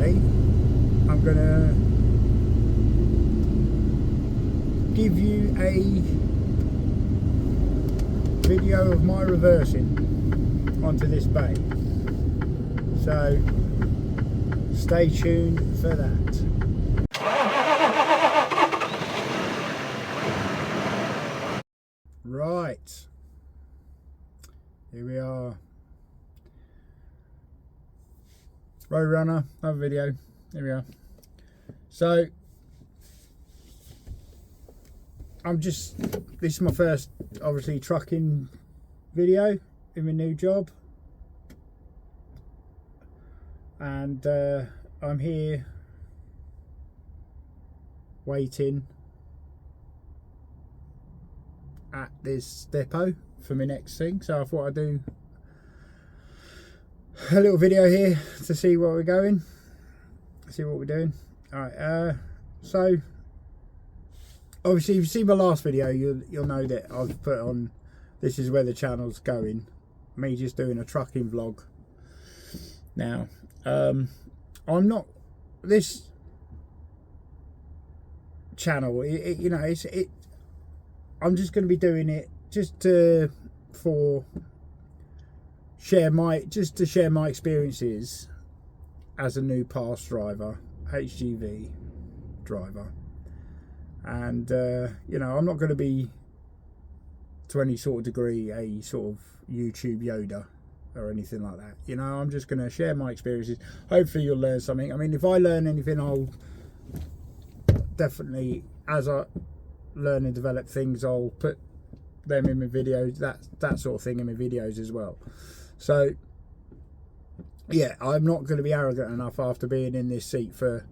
today I'm going to give you a video of my reversing onto this bay, so stay tuned for that. Right, here we are. Roadrunner, another video. Here we are. So this is my first, obviously, trucking video in my new job, and I'm here waiting at this depot for my next thing, so I thought I'd do a little video here to see where we're going, see what we're doing. Alright, so obviously if you've seen my last video, you'll know that I've put on, this is where the channel's going, me just doing a trucking vlog. Now I'm not, this channel, I'm just going to be doing it just to share my experiences as a new pass driver, HGV driver, and I'm not going to be, to any sort of degree, a sort of YouTube Yoda or anything like that. I'm just going to share my experiences. Hopefully you'll learn something. I mean, if I learn anything, I'll definitely, as I learn and develop things, I'll put them in my videos, that sort of thing in my videos as well. So yeah, I'm not going to be arrogant enough after being in this seat for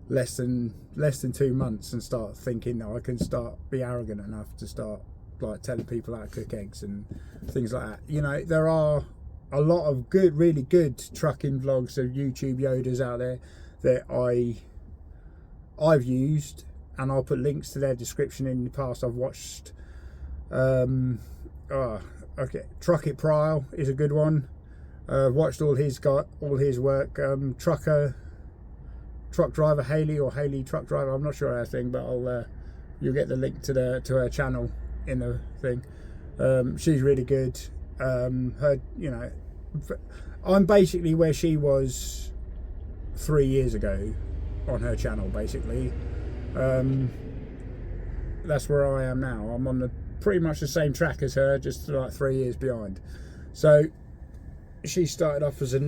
less than 2 months and start thinking that I can be arrogant enough to start like telling people how to cook eggs and things like that. There are a lot of really good trucking vlogs of YouTube Yodas out there that I've used, and I'll put links to their description. In the past I've watched It Prayle is a good one. Watched all his work. Truck driver Hayley, or Hayley truck driver, I'm not sure her thing, but you'll get the link to her channel in the thing. She's really good. I'm basically where she was 3 years ago on her channel, basically. That's where I am now. I'm on pretty much the same track as her, just like 3 years behind. So she started off as a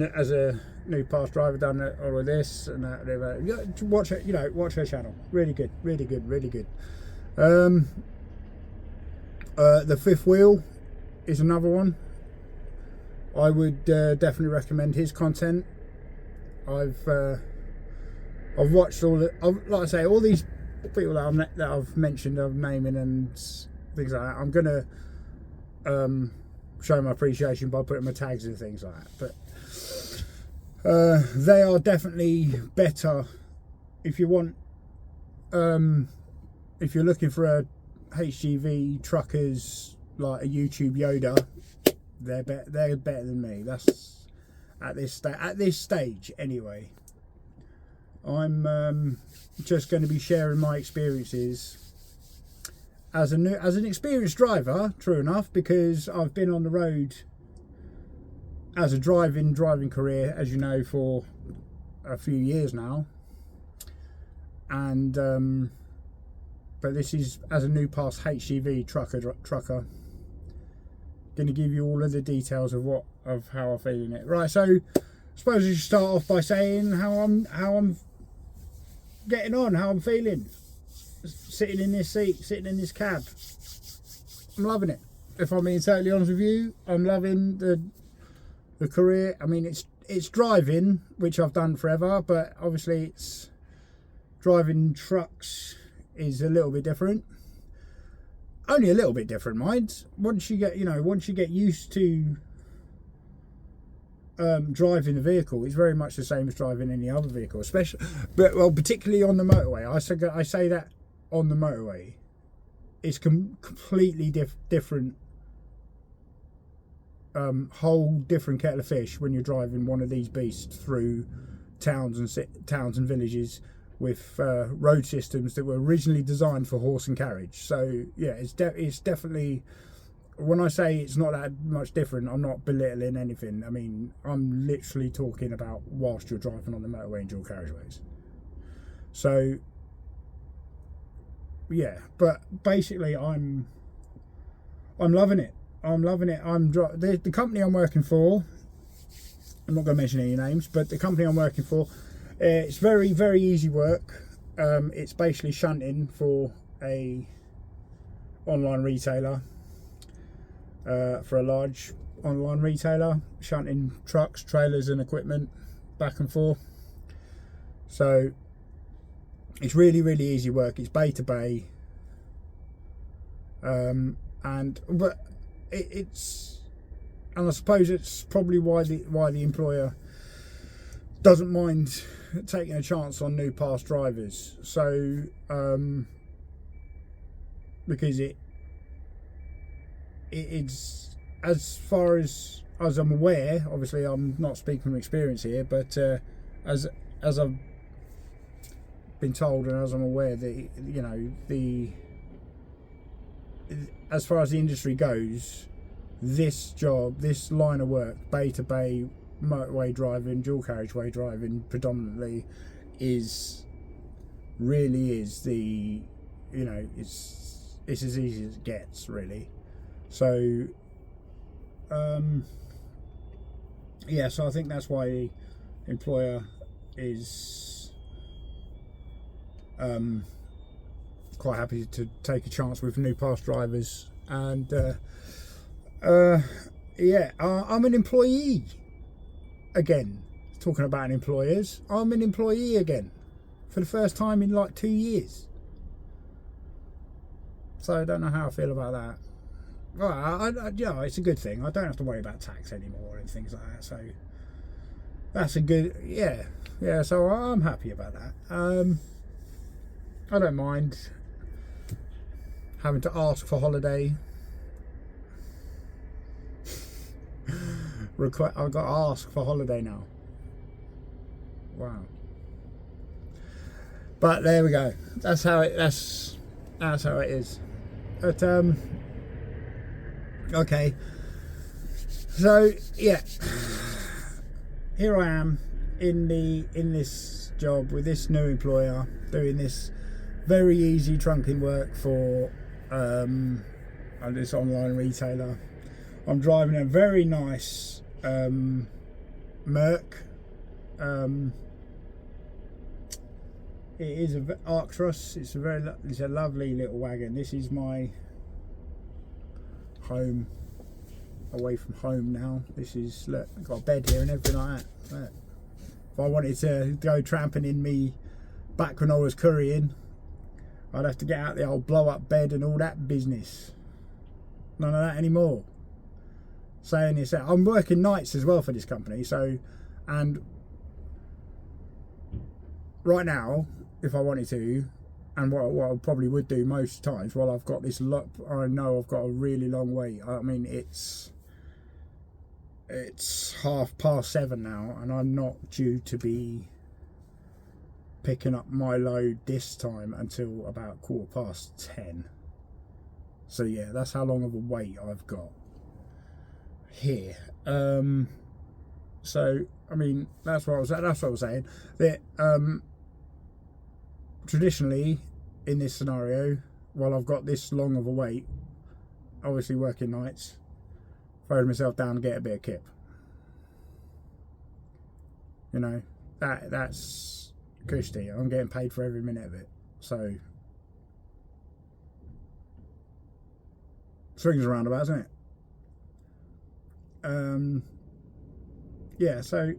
new pass driver, done all of this and that. Watch her, watch her channel. Really good, really good, really good. The Fifth Wheel is another one. I would definitely recommend his content. I've watched like I say, all these people that I've mentioned, I'm naming and things like that. I'm gonna show my appreciation by putting my tags and things like that. But they are definitely better if you want. If you're looking for a HGV truckers, like a YouTube Yoda, they're better than me. That's at this stage anyway. I'm just going to be sharing my experiences as an experienced driver, true enough, because I've been on the road as a driving career, as you know, for a few years now, and but this is as a new pass HGV trucker. Going to give you all of the details of how I'm feeling it. Right, so I suppose I should start off by saying how I'm getting on, how I'm feeling, sitting in this seat, sitting in this cab. I'm loving it. If I'm being totally honest with you, I'm loving the Courier. I mean, it's driving, which I've done forever, but obviously it's driving trucks is a little bit different. Only a little bit different, mind. Once you get used to driving a vehicle, it's very much the same as driving any other vehicle, particularly on the motorway. I say that on the motorway, it's completely different, whole different kettle of fish when you're driving one of these beasts through towns and villages with road systems that were originally designed for horse and carriage. So yeah, it's definitely, when I say it's not that much different, I'm not belittling anything. I mean, I'm literally talking about whilst you're driving on the motorway and dual carriageways. So yeah, but basically I'm loving it. I'm loving it. The company I'm working for, I'm not going to mention any names, but the company I'm working for, it's very, very easy work. It's basically shunting for a online retailer, for a large online retailer, shunting trucks, trailers and equipment back and forth. So it's really, really easy work. It's bay to bay, and I suppose it's probably why the employer doesn't mind taking a chance on new past drivers. So because it's, as far as I'm aware, obviously I'm not speaking from experience here, but as I've been told and as I'm aware, that as far as the industry goes, this line of work, bay to bay motorway driving, dual carriageway driving predominantly, really is the, it's as easy as it gets, really. So yeah, so I think that's why the employer is quite happy to take a chance with new past drivers. And yeah, I'm an employee again. Talking about employers, I'm an employee again for the first time in like 2 years. So I don't know how I feel about that. Well, yeah, it's a good thing. I don't have to worry about tax anymore and things like that. So that's a good, yeah. So I'm happy about that. I don't mind having to ask for holiday. I've got to ask for holiday now. Wow. But there we go. That's how it is. But okay. So yeah, here I am in this job with this new employer, doing this very easy trunking work for this online retailer. I'm driving a very nice Merc. It is an Arctros. It's a lovely little wagon. This is my home, away from home now. This is, look, I've got a bed here and everything like that. Look. If I wanted to go tramping in me back when I was couriering, I'd have to get out the old blow up bed and all that business. None of that anymore. Saying this, I'm working nights as well for this company, so, and right now, if I wanted to, and what I probably would do most times, while I've got this lot, I know I've got a really long way. I mean, it's 7:30 now, and I'm not due to be picking up my load this time until about 10:15. So yeah, that's how long of a wait I've got here. So I mean, that's what I was saying. That traditionally in this scenario, while I've got this long of a wait, obviously working nights, throwing myself down and get a bit of kip. That's cushy. I'm getting paid for every minute of it. So swings around about, isn't it? Yeah, so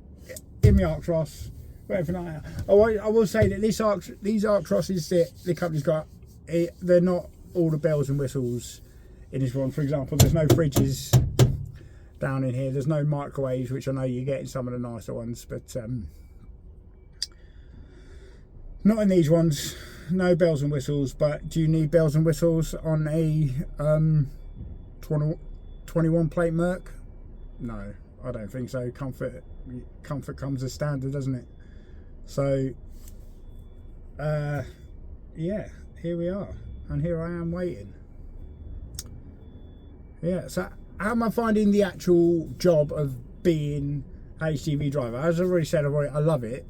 in the Arctros, everything like that. I will say that these Arctrosses that the company's got, they're not all the bells and whistles in this one. For example, there's no fridges down in here. There's no microwaves, which I know you get in some of the nicer ones, but not in these ones. No bells and whistles. But do you need bells and whistles on a 21 plate Merc? No, I don't think so. Comfort comes as standard, doesn't it? So yeah, here we are, and here I am waiting. Yeah, so how am I finding the actual job of being HGV driver? As I've already said, I love it.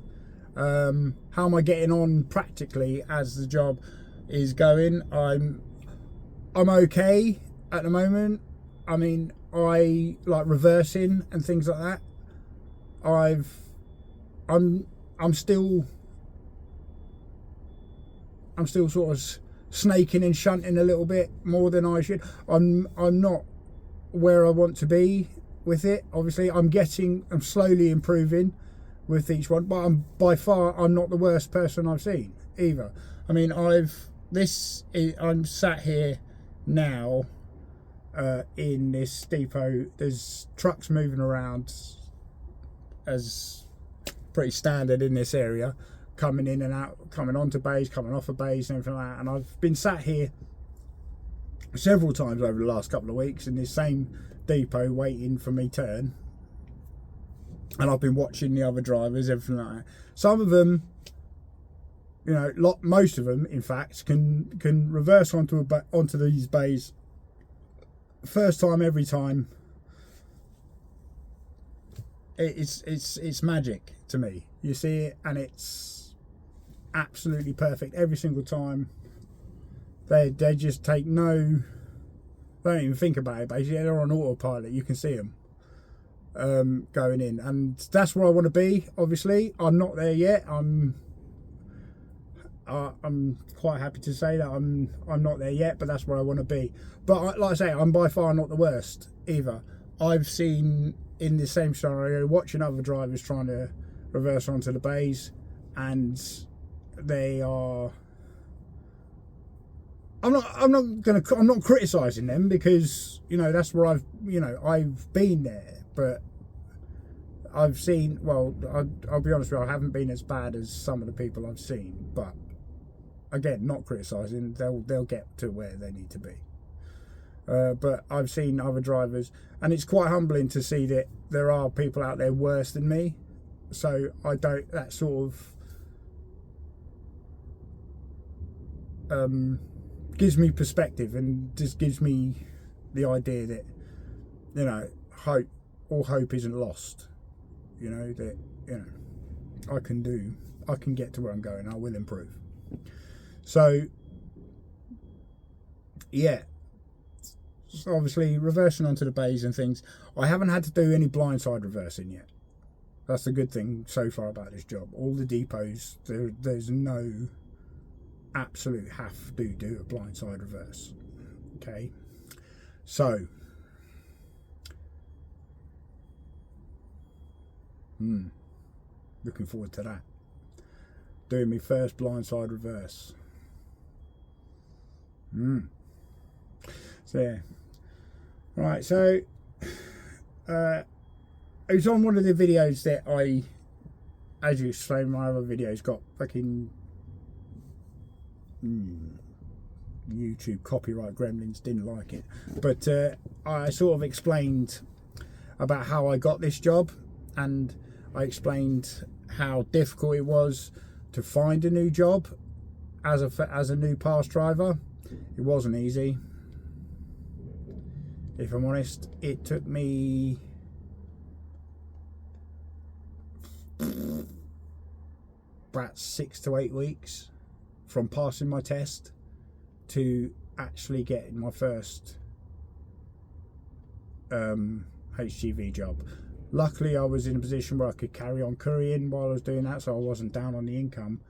How am I getting on practically as the job is going? I'm okay at the moment. I mean, I like reversing and things like that. I'm still sort of snaking and shunting a little bit more than I should. I'm not where I want to be with it. Obviously, I'm slowly improving with each one, but I'm not the worst person I've seen either. I mean, I'm sat here now in this depot. There's trucks moving around as pretty standard in this area, coming in and out, coming onto bays, coming off of bays and everything like that. And I've been sat here several times over the last couple of weeks in this same depot waiting for me turn, and I've been watching the other drivers, everything like that. Some of them, you know, most of them in fact can reverse onto these bays first time every time. It's magic to me. You see it and it's absolutely perfect every single time. They just take they don't even think about it. Basically, they're on autopilot. You can see them going in, and that's where I want to be. Obviously, I'm not there yet. I'm quite happy to say that I'm not there yet, but that's where I want to be. But like I say, I'm by far not the worst either. I've seen in the same scenario, watching other drivers trying to reverse onto the bays, and they are. I'm not criticising them, because you know that's where I've been there, but I've seen. Well, I'll be honest with you, I haven't been as bad as some of the people I've seen, but again, not criticising. They'll get to where they need to be. But I've seen other drivers, and it's quite humbling to see that there are people out there worse than me. So that sort of gives me perspective, and just gives me the idea that, you know, hope isn't lost. You know, that, you know, I can get to where I'm going. I will improve. So yeah. So obviously reversing onto the bays and things, I haven't had to do any blindside reversing yet. That's the good thing so far about this job. All the depots, there's no absolute have to do a blindside reverse. Okay, so looking forward to that. Doing my first blindside reverse. So yeah. Right, so it was on one of the videos that as you explained, my other videos got fucking YouTube copyright gremlins didn't like it, but I sort of explained about how I got this job, and I explained how difficult it was to find a new job as a new pass driver. It wasn't easy. If I'm honest, it took me about 6 to 8 weeks from passing my test to actually getting my first HGV job. Luckily, I was in a position where I could carry on couriering while I was doing that, so I wasn't down on the income.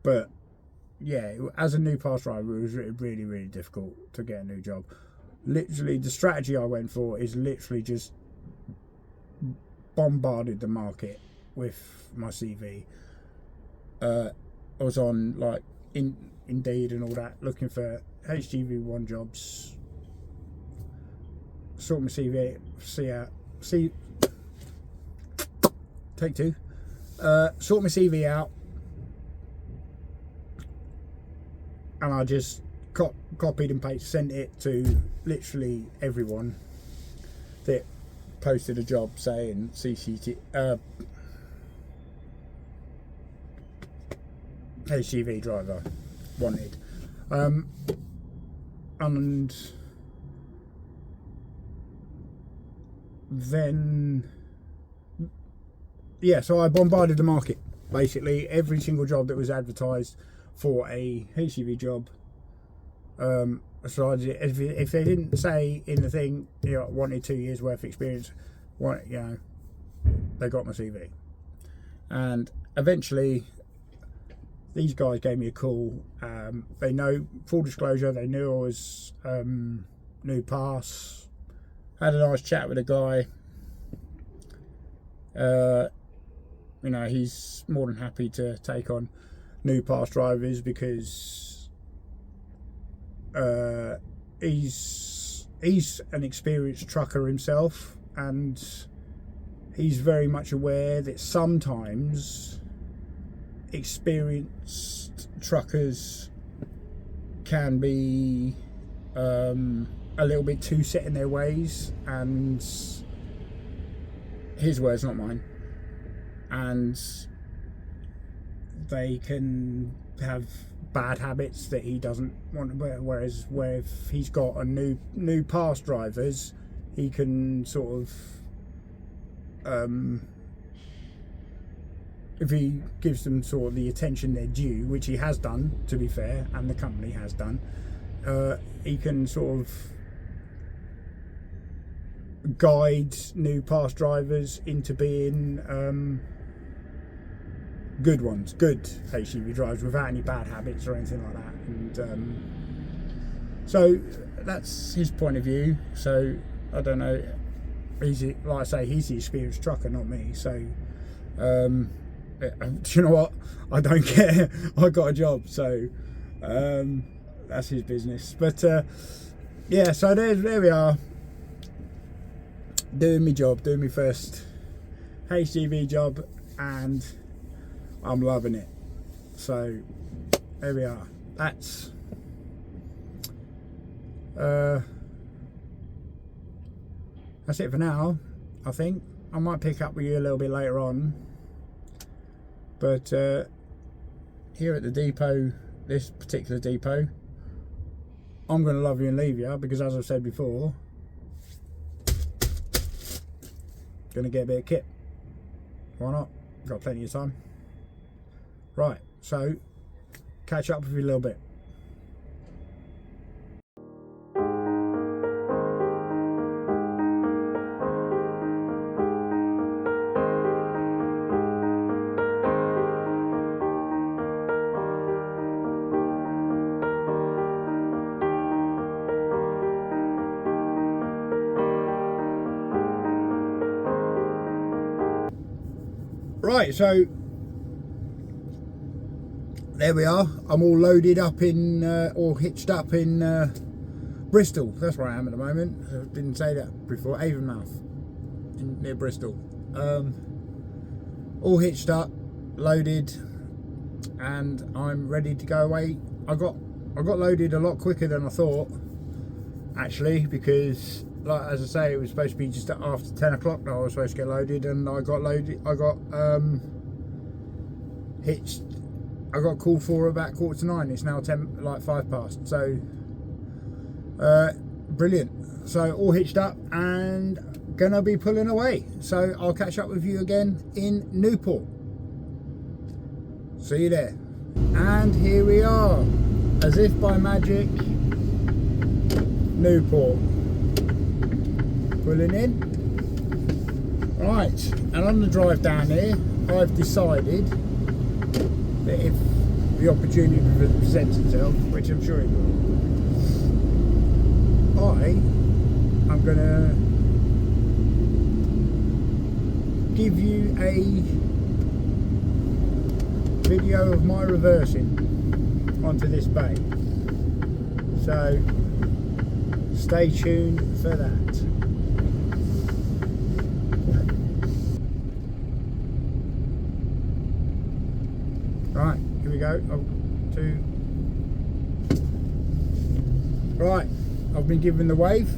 But yeah, as a new pass driver, it was really, really difficult to get a new job. Literally, the strategy I went for is literally just bombarded the market with my CV. I was on like Indeed and all that, looking for HGV1 jobs. Sort my CV, take two. Sort my CV out, and I just copied and pasted, sent it to literally everyone that posted a job saying CCT, HGV driver wanted. And then, yeah, so I bombarded the market. Basically, every single job that was advertised for a HGV job. So if they didn't say in the thing, you know, wanted 2 years worth of experience, they got my CV. And eventually, these guys gave me a call. They know, full disclosure, they knew I was new pass. Had a nice chat with a guy. You know, he's more than happy to take on new pass drivers because he's an experienced trucker himself, and he's very much aware that sometimes experienced truckers can be a little bit too set in their ways, and his words, not mine, and they can have bad habits that he doesn't want. Whereas if he's got a new pass drivers, he can sort of if he gives them sort of the attention they're due, which he has done, to be fair, and the company has done, he can sort of guide new pass drivers into being good ones, good HGV drivers without any bad habits or anything like that. And so that's his point of view. So I don't know, like I say, he's the experienced trucker, not me. So do you know what, I don't care. I got a job, so that's his business. But yeah, so there we are, doing my job, doing my first HGV job, and I'm loving it. So there we are. That's it for now. I think I might pick up with you a little bit later on, but here at the depot, this particular depot, I'm going to love you and leave you, because as I've said before, going to get a bit of kit. Why not? Got plenty of time. Right, so catch up with you a little bit. Right, so there we are. I'm all loaded up in, or hitched up in Bristol. That's where I am at the moment. I didn't say that before. Avonmouth, near Bristol. All hitched up, loaded, and I'm ready to go away. I got loaded a lot quicker than I thought, actually, because, like, as I say, it was supposed to be just after 10 o'clock that I was supposed to get loaded, and I got loaded. I got hitched. I got called for about 8:45. It's now 5 past. So brilliant. So all hitched up and gonna be pulling away. So I'll catch up with you again in Newport. See you there. And here we are, as if by magic, Newport. Pulling in. Right, and on the drive down here, I've decided that if the opportunity presents itself, which I'm sure it will, I'm going to give you a video of my reversing onto this bay. So stay tuned for that. Right, here we go. Right, I've been given the wave.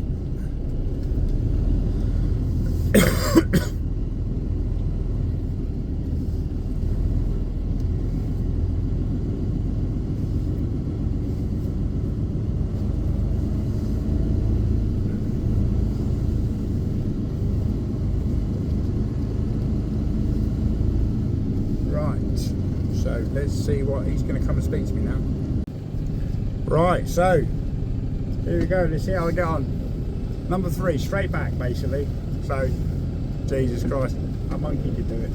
So let's see what he's going to come and speak to me now. Right, so here we go. Let's see how I get on. Number 3, straight back basically. So Jesus Christ, a monkey could do it.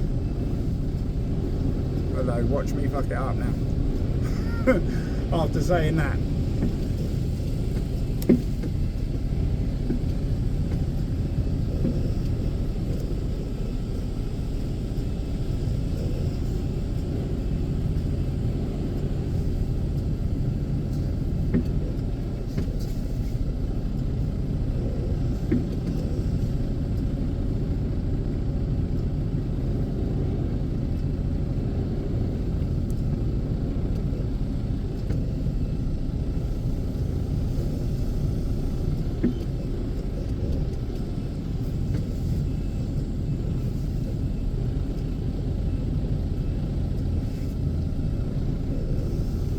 Although watch me fuck it up now. After saying that.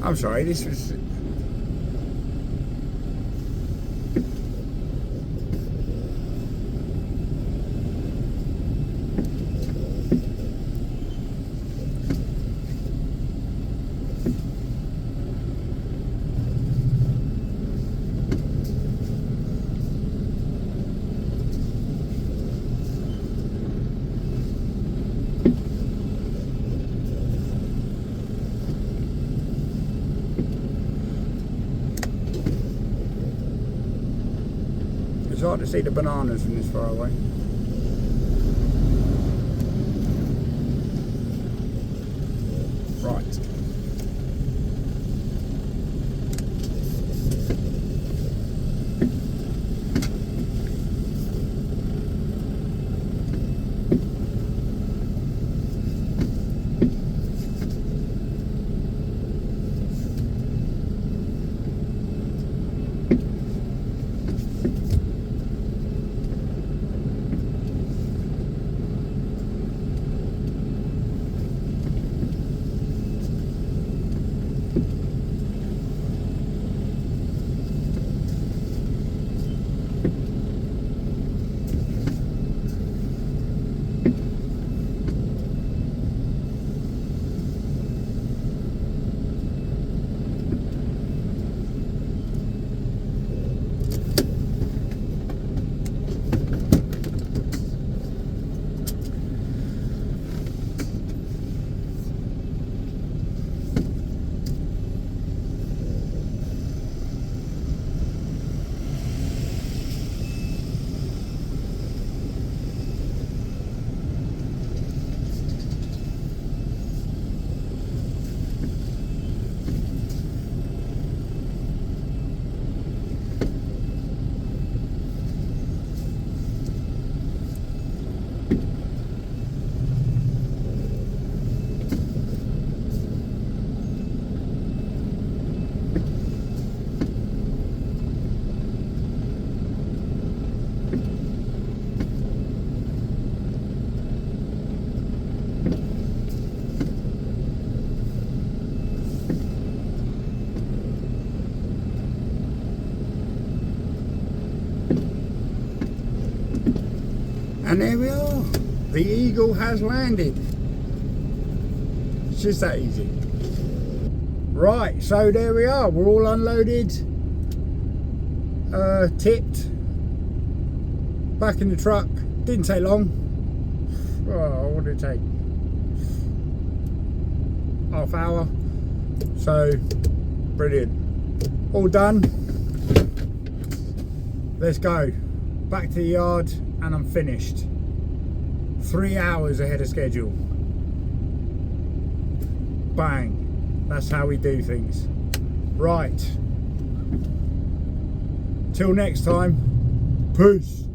I'm sorry, this was... It's hard to see the bananas from this far away. Right. And there we are. The Eagle has landed. It's just that easy. Right, so there we are. We're all unloaded, tipped, back in the truck. Didn't take long. Oh, what did it take? Half hour. So, brilliant. All done. Let's go. Back to the yard and I'm finished. 3 hours ahead of schedule. Bang. That's how we do things. Right. Till next time. Peace.